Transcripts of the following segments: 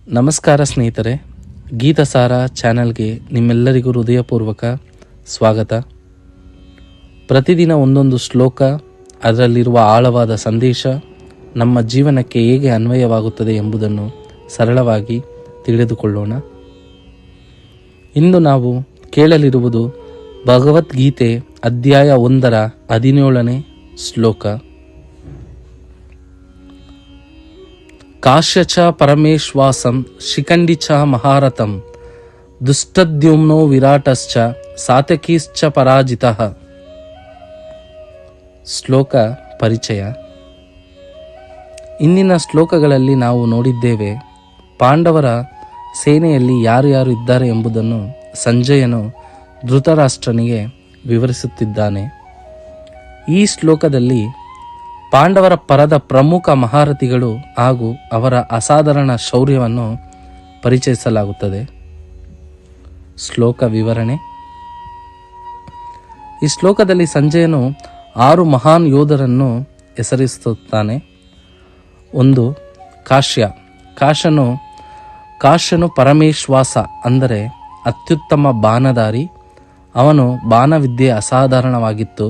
ನಮಸ್ಕಾರ ಸ್ನೇಹಿತರೆ, ಗೀತಸಾರ ಚಾನೆಲ್ಗೆ ನಿಮ್ಮೆಲ್ಲರಿಗೂ ಹೃದಯಪೂರ್ವಕ ಸ್ವಾಗತ. ಪ್ರತಿದಿನ ಒಂದೊಂದು ಶ್ಲೋಕ, ಅದರಲ್ಲಿರುವ ಆಳವಾದ ಸಂದೇಶ ನಮ್ಮ ಜೀವನಕ್ಕೆ ಹೇಗೆ ಅನ್ವಯವಾಗುತ್ತದೆ ಎಂಬುದನ್ನು ಸರಳವಾಗಿ ತಿಳಿದುಕೊಳ್ಳೋಣ. ಇಂದು ನಾವು ಕೇಳಲಿರುವುದು ಭಗವದ್ಗೀತೆ ಅಧ್ಯಾಯ 1 ಶ್ಲೋಕ. ಕಾಶ್ಯ ಚ ಪರಮೇಶ್ವಾಸಂ ಶಿಖಂಡಿ ಚ ಮಹಾರಥಂ ದುಷ್ಟದ್ಯುಮ್ನೋ ವಿರಾಟಶ್ಚ ಸಾತ್ಯಕೀಶ್ಚ ಪರಾಜಿತಃ. ಶ್ಲೋಕ ಪರಿಚಯ. ಇಂದಿನ ಶ್ಲೋಕಗಳಲ್ಲಿ ನಾವು ನೋಡಿದ್ದೇವೆ, ಪಾಂಡವರ ಸೇನೆಯಲ್ಲಿ ಯಾರು ಇದ್ದಾರೆ ಎಂಬುದನ್ನು ಸಂಜಯನು ಧೃತರಾಷ್ಟ್ರನಿಗೆ ವಿವರಿಸುತ್ತಿದ್ದಾನೆ. ಈ ಶ್ಲೋಕದಲ್ಲಿ ಪಾಂಡವರ ಪರದ ಪ್ರಮುಖ ಮಹಾರಥಿಗಳು ಹಾಗೂ ಅವರ ಅಸಾಧಾರಣ ಶೌರ್ಯವನ್ನು ಪರಿಚಯಿಸಲಾಗುತ್ತದೆ. ಶ್ಲೋಕ ವಿವರಣೆ. ಈ ಶ್ಲೋಕದಲ್ಲಿ ಸಂಜಯನು 6 ಮಹಾನ್ ಯೋಧರನ್ನು ಹೆಸರಿಸುತ್ತಾನೆ. 1. ಕಾಶ್ಯನು ಪರಮೇಶ್ವಾಸ, ಅಂದರೆ ಅತ್ಯುತ್ತಮ ಬಾಣಧಾರಿ. ಅವನು ಬಾಣವಿದ್ಯೆ ಅಸಾಧಾರಣವಾಗಿತ್ತು.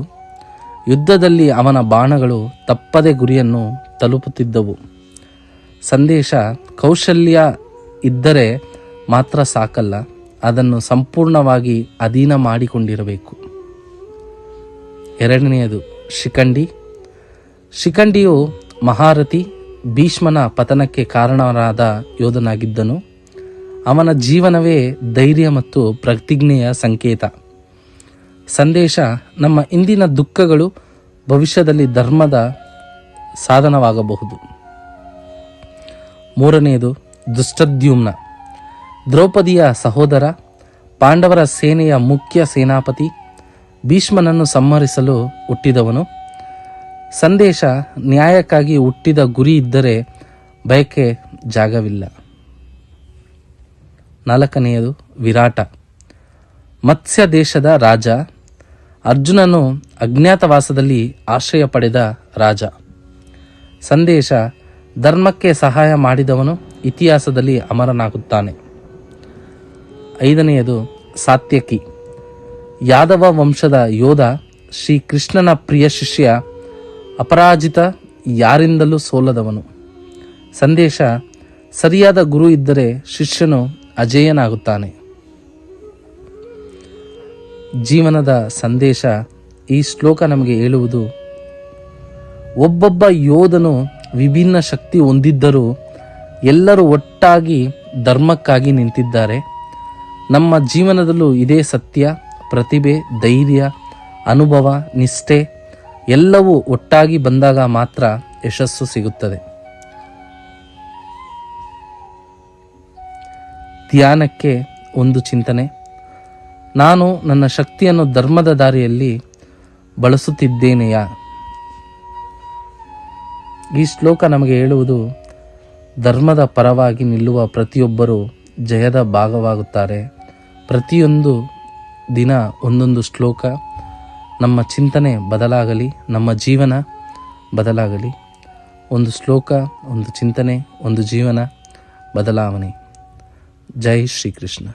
ಯುದ್ಧದಲ್ಲಿ ಅವನ ಬಾಣಗಳು ತಪ್ಪದೆ ಗುರಿಯನ್ನು ತಲುಪುತ್ತಿದ್ದವು. ಸಂದೇಶ: ಕೌಶಲ್ಯ ಇದ್ದರೆ ಮಾತ್ರ ಸಾಕಲ್ಲ, ಅದನ್ನು ಸಂಪೂರ್ಣವಾಗಿ ಅಧೀನ ಮಾಡಿಕೊಂಡಿರಬೇಕು. 2. ಶಿಖಂಡಿಯು ಮಹಾರಥಿ, ಭೀಷ್ಮನ ಪತನಕ್ಕೆ ಕಾರಣರಾದ ಯೋಧನಾಗಿದ್ದನು. ಅವನ ಜೀವನವೇ ಧೈರ್ಯ ಮತ್ತು ಪ್ರತಿಜ್ಞೆಯ ಸಂಕೇತ. ಸಂದೇಶ: ನಮ್ಮ ಇಂದಿನ ದುಃಖಗಳು ಭವಿಷ್ಯದಲ್ಲಿ ಧರ್ಮದ ಸಾಧನವಾಗಬಹುದು. 3. ದುಷ್ಟದ್ಯುಮ್ನ, ದ್ರೌಪದಿಯ ಸಹೋದರ, ಪಾಂಡವರ ಸೇನೆಯ ಮುಖ್ಯ ಸೇನಾಪತಿ, ಭೀಷ್ಮನನ್ನು ಸಂಹರಿಸಲು ಹುಟ್ಟಿದವನು. ಸಂದೇಶ: ನ್ಯಾಯಕ್ಕಾಗಿ ಹುಟ್ಟಿದ ಗುರಿ ಇದ್ದರೆ ಭಯಕ್ಕೆ ಜಾಗವಿಲ್ಲ. 4. ವಿರಾಟ, ಮತ್ಸ್ಯ ದೇಶದ ರಾಜ. ಅರ್ಜುನನು ಅಜ್ಞಾತವಾಸದಲ್ಲಿ ಆಶ್ರಯ ಪಡೆದ ರಾಜ. ಸಂದೇಶ: ಧರ್ಮಕ್ಕೆ ಸಹಾಯ ಮಾಡಿದವನು ಇತಿಹಾಸದಲ್ಲಿ ಅಮರನಾಗುತ್ತಾನೆ. 5. ಸಾತ್ಯಕಿ, ಯಾದವ ವಂಶದ ಯೋಧ, ಶ್ರೀಕೃಷ್ಣನ ಪ್ರಿಯ ಶಿಷ್ಯ, ಅಪರಾಜಿತ, ಯಾರಿಂದಲೂ ಸೋಲದವನು. ಸಂದೇಶ: ಸರಿಯಾದ ಗುರು ಇದ್ದರೆ ಶಿಷ್ಯನು ಅಜೇಯನಾಗುತ್ತಾನೆ. ಜೀವನದ ಸಂದೇಶ. ಈ ಶ್ಲೋಕ ನಮಗೆ ಹೇಳುವುದು, ಒಬ್ಬೊಬ್ಬ ಯೋಧನು ವಿಭಿನ್ನ ಶಕ್ತಿ ಹೊಂದಿದ್ದರೂ ಎಲ್ಲರೂ ಒಟ್ಟಾಗಿ ಧರ್ಮಕ್ಕಾಗಿ ನಿಂತಿದ್ದಾರೆ. ನಮ್ಮ ಜೀವನದಲ್ಲೂ ಇದೇ ಸತ್ಯ. ಪ್ರತಿಭೆ, ಧೈರ್ಯ, ಅನುಭವ, ನಿಷ್ಠೆ ಎಲ್ಲವೂ ಒಟ್ಟಾಗಿ ಬಂದಾಗ ಮಾತ್ರ ಯಶಸ್ಸು ಸಿಗುತ್ತದೆ. ಧ್ಯಾನಕ್ಕೆ ಒಂದು ಚಿಂತನೆ. ನಾನು ನನ್ನ ಶಕ್ತಿಯನ್ನು ಧರ್ಮದ ದಾರಿಯಲ್ಲಿ ಬಳಸುತ್ತಿದ್ದೇನೆಯಾ? ಈ ಶ್ಲೋಕ ನಮಗೆ ಹೇಳುವುದು, ಧರ್ಮದ ಪರವಾಗಿ ನಿಲ್ಲುವ ಪ್ರತಿಯೊಬ್ಬರೂ ಜಯದ ಭಾಗವಾಗುತ್ತಾರೆ. ಪ್ರತಿಯೊಂದು ದಿನ ಒಂದೊಂದು ಶ್ಲೋಕ ನಮ್ಮ ಚಿಂತನೆ ಬದಲಾಗಲಿ, ನಮ್ಮ ಜೀವನ ಬದಲಾಗಲಿ. ಒಂದು ಶ್ಲೋಕ, ಒಂದು ಚಿಂತನೆ, ಒಂದು ಜೀವನ ಬದಲಾವಣೆ. ಜೈ ಶ್ರೀಕೃಷ್ಣ.